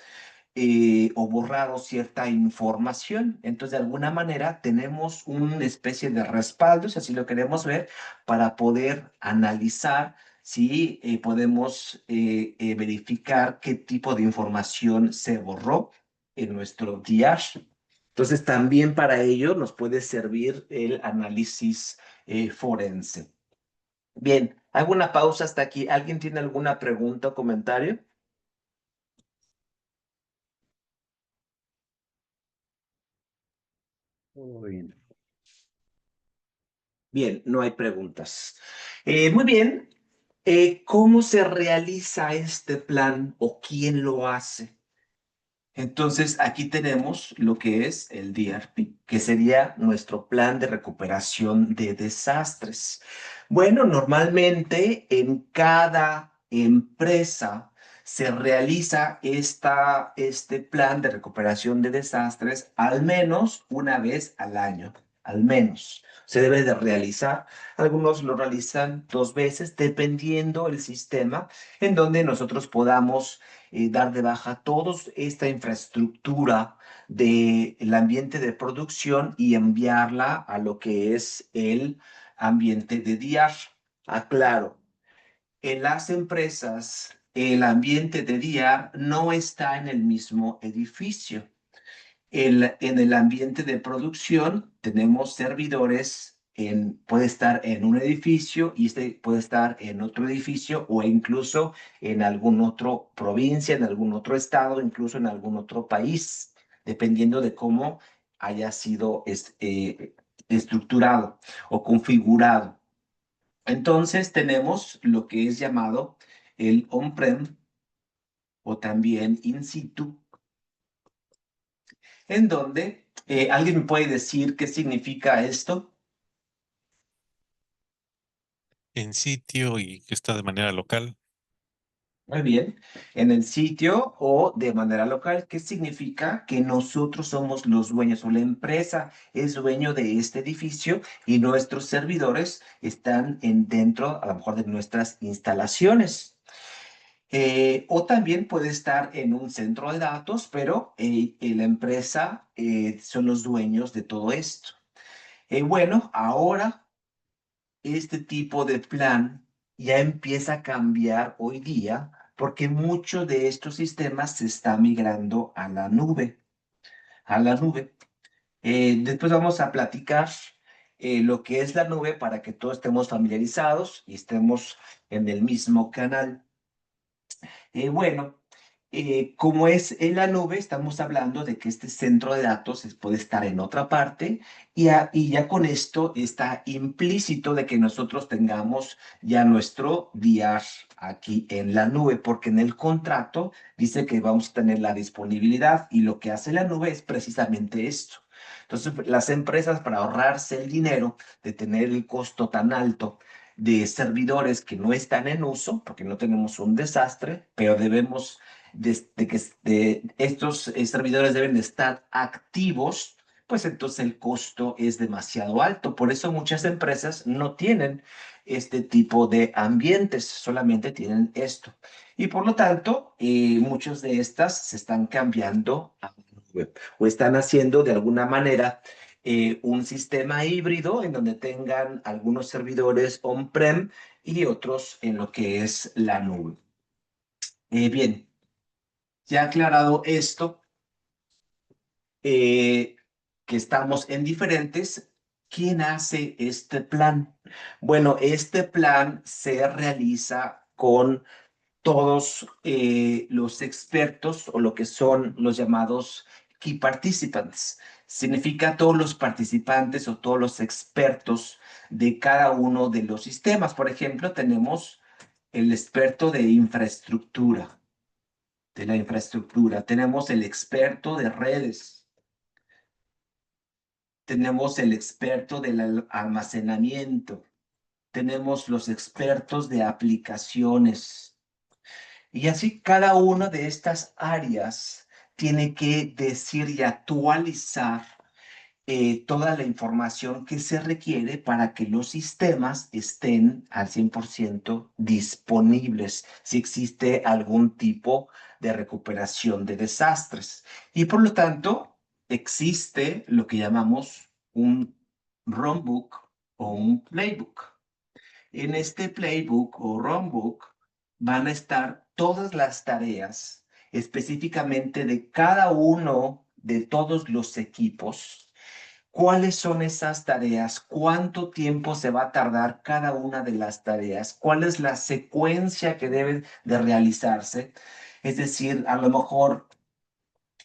o borrado cierta información. Entonces, de alguna manera, tenemos una especie de respaldo, si así lo queremos ver, para poder analizar si podemos verificar qué tipo de información se borró en nuestro DR. Entonces, también para ello nos puede servir el análisis forense. Bien, hago una pausa hasta aquí. ¿Alguien tiene alguna pregunta o comentario? Muy bien. Bien, no hay preguntas. Muy bien. ¿Cómo se realiza este plan o quién lo hace? Entonces, aquí tenemos lo que es el DRP, que sería nuestro plan de recuperación de desastres. Bueno, normalmente en cada empresa se realiza este plan de recuperación de desastres al menos una vez al año, al menos. Se debe de realizar. Algunos lo realizan 2 veces, dependiendo el sistema en donde nosotros podamos dar de baja toda esta infraestructura del ambiente de producción y enviarla a lo que es el ambiente de DR. Aclaro, en las empresas el ambiente de DR no está en el mismo edificio. En el ambiente de producción tenemos servidores, puede estar en un edificio y este puede estar en otro edificio o incluso en algún otro provincia, en algún otro estado, incluso en algún otro país, dependiendo de cómo haya sido estructurado o configurado. Entonces tenemos lo que es llamado el on-prem o también in situ, en donde ¿alguien me puede decir qué significa esto? En sitio y que está de manera local. Muy bien, en el sitio o de manera local, ¿qué significa? Que nosotros somos los dueños o la empresa es dueño de este edificio y nuestros servidores están dentro, a lo mejor, de nuestras instalaciones. O también puede estar en un centro de datos, pero la empresa son los dueños de todo esto. Bueno, ahora este tipo de plan ya empieza a cambiar hoy día porque muchos de estos sistemas se están migrando a la nube, a la nube. Después vamos a platicar lo que es la nube para que todos estemos familiarizados y estemos en el mismo canal. Bueno, como es en la nube, estamos hablando de que este centro de datos puede estar en otra parte y ya con esto está implícito de que nosotros tengamos ya nuestro DR aquí en la nube, porque en el contrato dice que vamos a tener la disponibilidad y lo que hace la nube es precisamente esto. Entonces, las empresas, para ahorrarse el dinero de tener el costo tan alto de servidores que no están en uso, porque no tenemos un desastre, pero debemos estos servidores deben de estar activos, pues entonces el costo es demasiado alto. Por eso muchas empresas no tienen este tipo de ambientes, solamente tienen esto. Y por lo tanto, muchas de estas se están cambiando a web o están haciendo de alguna manera un sistema híbrido en donde tengan algunos servidores on-prem y otros en lo que es la nube. Bien, ya aclarado esto, que estamos en diferentes, ¿quién hace este plan? Bueno, este plan se realiza con todos los expertos o lo que son los llamados key participants. Significa todos los participantes o todos los expertos de cada uno de los sistemas. Por ejemplo, tenemos el experto de infraestructura, tenemos el experto de redes, tenemos el experto del almacenamiento, tenemos los expertos de aplicaciones. Y así cada una de estas áreas tiene que decir y actualizar toda la información que se requiere para que los sistemas estén al 100% disponibles si existe algún tipo de recuperación de desastres. Y por lo tanto, existe lo que llamamos un runbook o un playbook. En este playbook o runbook van a estar todas las tareas específicamente de cada uno de todos los equipos. ¿Cuáles son esas tareas? ¿Cuánto tiempo se va a tardar cada una de las tareas? ¿Cuál es la secuencia que debe de realizarse? Es decir, a lo mejor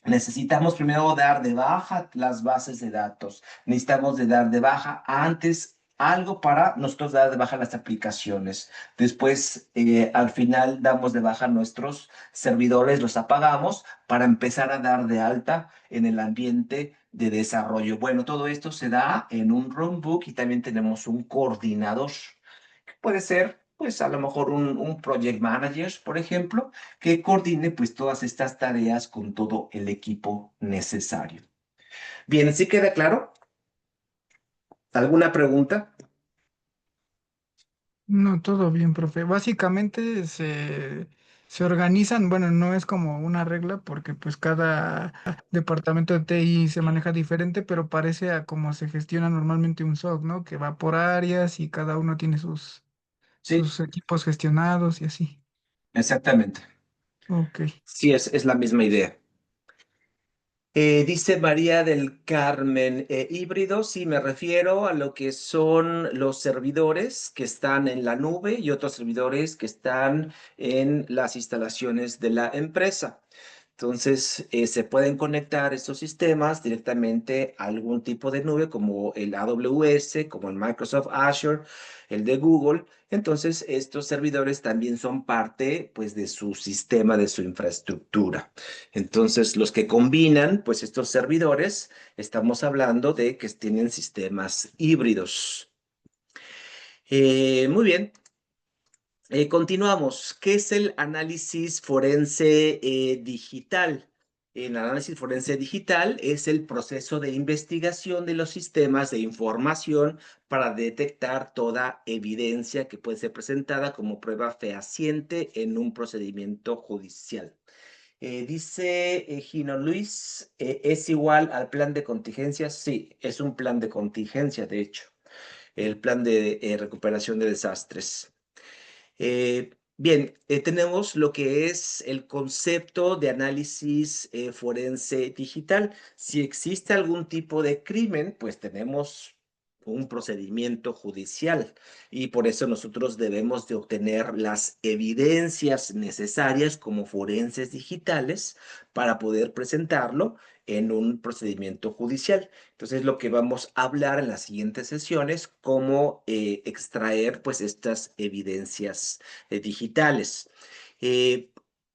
necesitamos primero dar de baja las bases de datos. Necesitamos de dar de baja antes algo para nosotros dar de baja las aplicaciones. Después, al final, damos de baja nuestros servidores, los apagamos para empezar a dar de alta en el ambiente de desarrollo. Bueno, todo esto se da en un runbook y también tenemos un coordinador. Puede ser, pues a lo mejor un project manager, por ejemplo, que coordine pues todas estas tareas con todo el equipo necesario. Bien, ¿sí queda claro? ¿Alguna pregunta? No, todo bien, profe. Básicamente se organizan, bueno, no es como una regla porque pues cada departamento de TI se maneja diferente, pero parece a cómo se gestiona normalmente un SOC, ¿no? Que va por áreas y cada uno tiene Sí, sus equipos gestionados y así. exactamente. Ok. Sí, es la misma idea. Dice María del Carmen, híbrido, sí, me refiero a lo que son los servidores que están en la nube y otros servidores que están en las instalaciones de la empresa. Entonces, se pueden conectar estos sistemas directamente a algún tipo de nube como el AWS, como el Microsoft Azure, el de Google. Entonces, estos servidores también son parte, pues, de su sistema, de su infraestructura. Entonces, los que combinan, pues, estos servidores, estamos hablando de que tienen sistemas híbridos. Muy bien. Continuamos. ¿Qué es el análisis forense digital? El análisis forense digital es el proceso de investigación de los sistemas de información para detectar toda evidencia que puede ser presentada como prueba fehaciente en un procedimiento judicial. Dice Gino Luis, ¿es igual al plan de contingencia? Sí, es un plan de contingencia, de hecho, el plan de recuperación de desastres. Bien, tenemos lo que es el concepto de análisis forense digital. Si existe algún tipo de crimen, pues tenemos un procedimiento judicial y por eso nosotros debemos de obtener las evidencias necesarias como forenses digitales para poder presentarlo en un procedimiento judicial. Entonces, lo que vamos a hablar en las siguientes sesiones, cómo extraer pues estas evidencias digitales. Eh,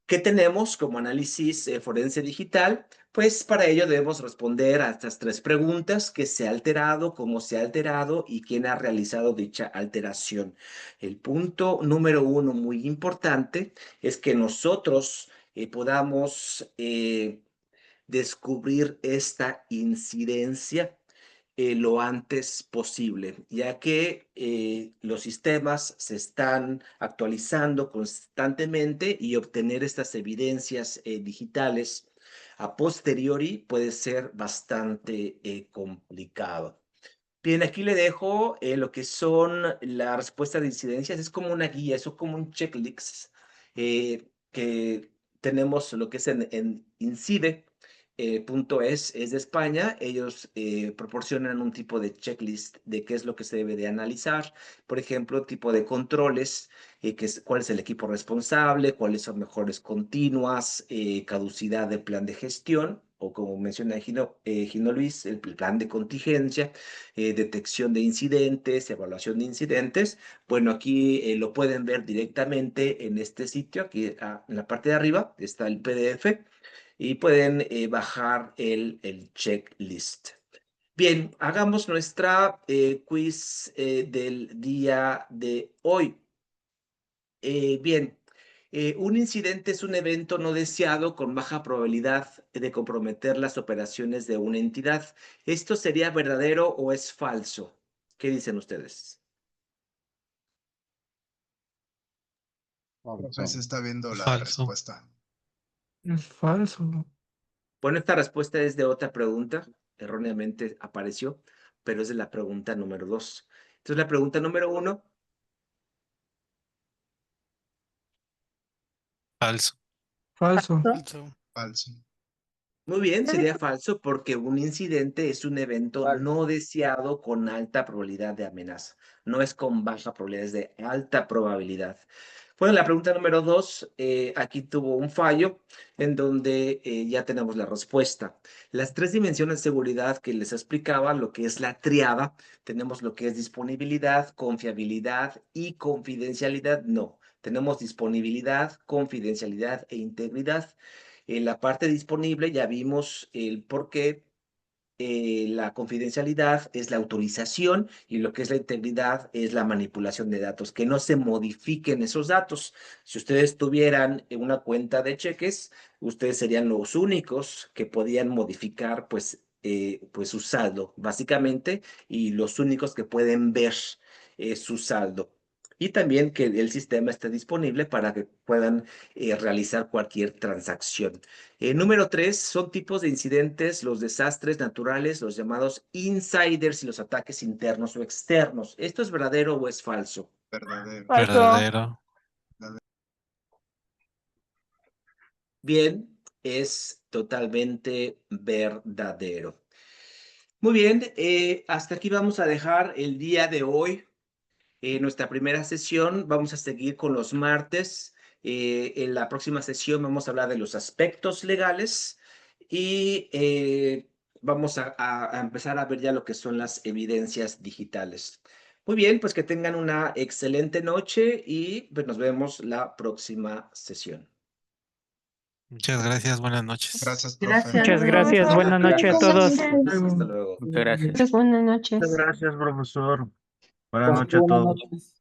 ¿Qué tenemos como análisis forense digital? Pues para ello debemos responder a estas tres preguntas: ¿qué se ha alterado, cómo se ha alterado y quién ha realizado dicha alteración? El punto número uno muy importante es que nosotros podamos descubrir esta incidencia lo antes posible, ya que los sistemas se están actualizando constantemente y obtener estas evidencias digitales a posteriori puede ser bastante complicado. Bien, aquí le dejo lo que son las respuestas de incidencias. Es como una guía, es como un checklist que tenemos lo que es en Incide. Es de España. Ellos proporcionan un tipo de checklist de qué es lo que se debe de analizar. Por ejemplo, tipo de controles, cuál es el equipo responsable, cuáles son mejores continuas, caducidad del plan de gestión, o como menciona Gino Luis, el plan de contingencia, detección de incidentes, evaluación de incidentes. Bueno, aquí lo pueden ver directamente en este sitio. Aquí en la parte de arriba está el PDF y pueden bajar el checklist. Bien, hagamos nuestra quiz del día de hoy. Bien, un incidente es un evento no deseado con baja probabilidad de comprometer las operaciones de una entidad. ¿Esto sería verdadero o es falso? ¿Qué dicen ustedes? Profe, se está viendo la Falso. respuesta. Es falso. Bueno, esta respuesta es de otra pregunta, erróneamente apareció, pero es de la pregunta número 2. Entonces, la pregunta número 1, Falso. Falso. Falso. Falso. muy bien, sería falso porque un incidente es un evento no deseado con alta probabilidad de amenaza. No es con baja probabilidad, es de alta probabilidad. Bueno, la pregunta número 2, aquí tuvo un fallo en donde ya tenemos la respuesta. Las 3 dimensiones de seguridad que les explicaba, lo que es la triada, tenemos lo que es disponibilidad, confiabilidad y confidencialidad. No, tenemos disponibilidad, confidencialidad e integridad. En la parte disponible ya vimos el por qué. La confidencialidad es la autorización y lo que es la integridad es la manipulación de datos, que no se modifiquen esos datos. Si ustedes tuvieran una cuenta de cheques, ustedes serían los únicos que podían modificar pues su saldo, básicamente, y los únicos que pueden ver su saldo. Y también que el sistema esté disponible para que puedan realizar cualquier transacción. Número 3, son tipos de incidentes, los desastres naturales, los llamados insiders y los ataques internos o externos. ¿Esto es verdadero o es falso? Verdadero. Falso. Verdadero. Bien, es totalmente verdadero. Muy bien, hasta aquí vamos a dejar el día de hoy. Nuestra primera sesión, vamos a seguir con los martes. En la próxima sesión vamos a hablar de los aspectos legales y vamos a empezar a ver ya lo que son las evidencias digitales. Muy bien, pues que tengan una excelente noche y pues nos vemos la próxima sesión. Muchas gracias, buenas noches. Gracias, profe. Gracias. Muchas gracias. Buenas noches a todos. Hasta luego. Muchas gracias. Buenas noches. Muchas gracias, profesor. Buenas noches a Buenas todos. noches.